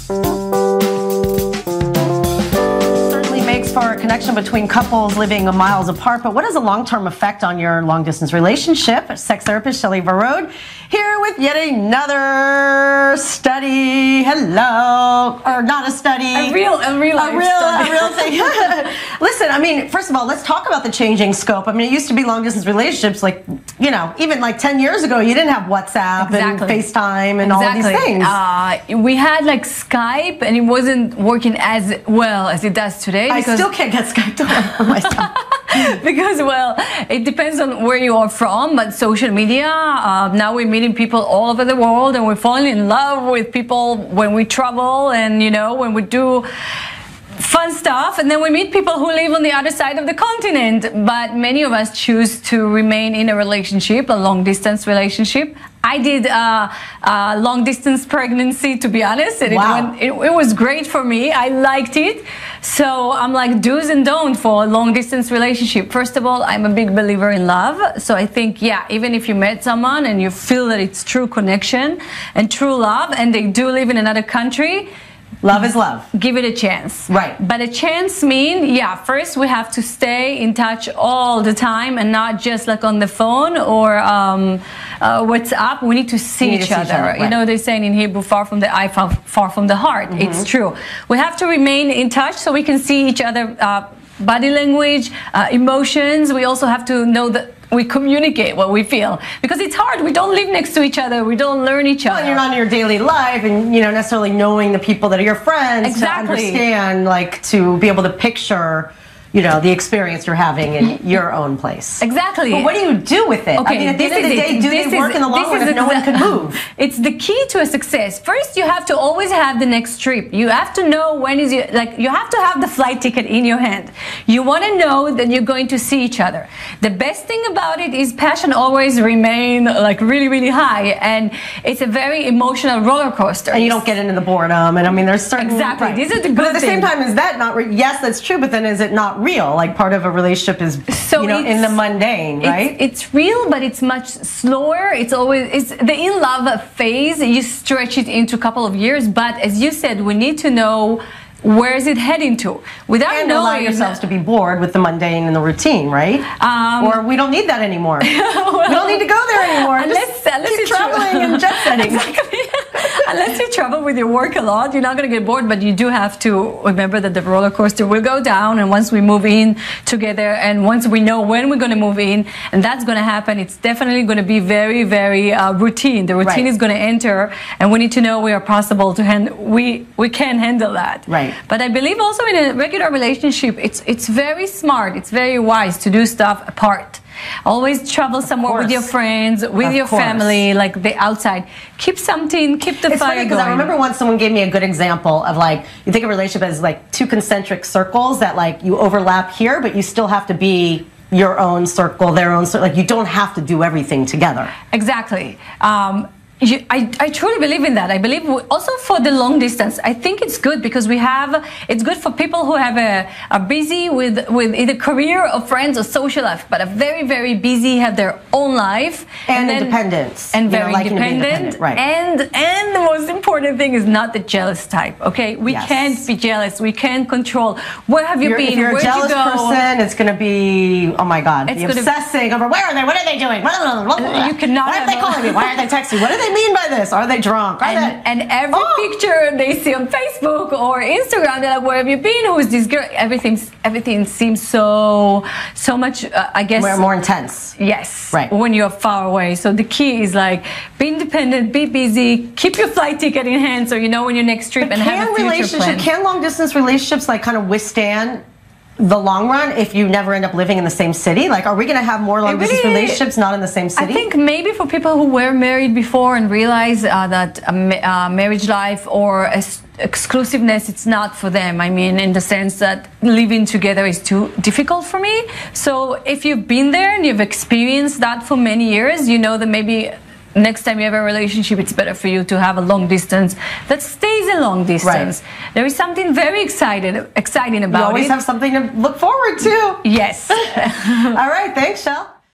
For a connection between couples living miles apart, but what is a long-term effect on your long-distance relationship? Sex therapist Вород here with yet another study. Hello, or not a study, a real thing. Listen, I mean, first of all, let's talk about the changing scope. I mean, it used to be long-distance relationships, like, you know, even like 10 years ago, you didn't have WhatsApp and FaceTime and all of these things. We had like Skype, and it wasn't working as well as it does today. I still can't get Skype to work for myself. Because, well, it depends on where you are from, but social media, now we're meeting people all over the world, and we're falling in love with people when we travel and, you know, when we do fun stuff, and then we meet people who live on the other side of the continent. But many of us choose to remain in a relationship, a long-distance relationship. I did a long-distance pregnancy, to be honest, and it was great for me. I liked it. So I'm like, do's and don'ts for a long-distance relationship. First of all, I'm a big believer in love. So I think, yeah, even if you met someone and you feel that it's true connection and true love, and they do live in another country, love is love. Give it a chance. Right. But a chance means, yeah, first we have to stay in touch all the time and not just like on the phone or WhatsApp. We need to see each other. Right. You know, they're saying in Hebrew, far from the eye, far from the heart. Mm-hmm. It's true. We have to remain in touch so we can see each other body language, emotions. We also have to know that we communicate what we feel, because it's hard. We don't live next to each other. We don't learn each other. Well, you're not in your daily life, and you know, necessarily knowing the people that are your friends to understand, like, to be able to picture, you know, the experience you're having in your own place. Exactly. But what do you do with it? Okay, I mean, at the end of the day, do they work in the long run if no one can move? It's the key to a success. First, you have to always have the next trip. You have to know when is your, like, you have to have the flight ticket in your hand. You want to know that you're going to see each other. The best thing about it is passion always remain like really, really high, and it's a very emotional roller coaster. And you don't get into the boredom, and I mean, there's certain... Exactly. These are the good But at the same time, is that not... Yes, that's true, but then is it not real? Like, part of a relationship is, so, you know, in the mundane, right? It's real, but it's much slower. It's always the in love phase. You stretch it into a couple of years, but as you said, we need to know where is it heading to, without and knowing. Allow yourselves to be bored with the mundane and the routine, right? Or we don't need that anymore. Well, we don't need to go there anymore. Unless keep traveling and jet setting. Exactly. Unless you travel with your work a lot, you're not going to get bored, but you do have to remember that the roller coaster will go down, and once we move in together, and once we know when we're going to move in, and that's going to happen, it's definitely going to be very, very routine. The routine is going to enter, and we need to know we are possible to handle. We can handle that. Right. But I believe also in a regular relationship, it's very smart, it's very wise to do stuff apart. Always travel somewhere with your friends, with your family, like the outside. Keep something, keep the fire going. I remember once someone gave me a good example of, like, you think of a relationship as like two concentric circles that, like, you overlap here, but you still have to be your own circle, their own circle. Like, you don't have to do everything together. Exactly. I truly believe in that. I believe also for the long distance, I think it's good because it's good for people who have are busy with either career or friends or social life, but are very, very busy, have their own life. And independence. And very independent. Right. And the most important thing is not the jealous type, okay? We can't be jealous. We can't control. Where have you been? If you're a jealous person, it's going to be, oh my God, it's obsessing over where are they? What are they doing? You cannot. Why are they calling me? Why are they texting? What are they mean by this? Are they drunk? And every picture they see on Facebook or Instagram, they're like, where have you been? Who is this girl? Everything seems so much, I guess, more intense. Yes. Right. When you're far away. So the key is, like, be independent, be busy, keep your flight ticket in hand so you know when your next trip, and have a future plan. Can long distance relationships, like, kind of withstand the long run if you never end up living in the same city? Like, are we going to have more long distance relationships not in the same city? I think maybe for people who were married before and realize that marriage life or exclusiveness, it's not for them. I mean, in the sense that living together is too difficult for me. So if you've been there and you've experienced that for many years, you know that maybe next time you have a relationship, it's better for you to have a long distance that stays a long distance. Right. There is something very exciting about it. You always have something to look forward to. Yes. All right, thanks, Shel.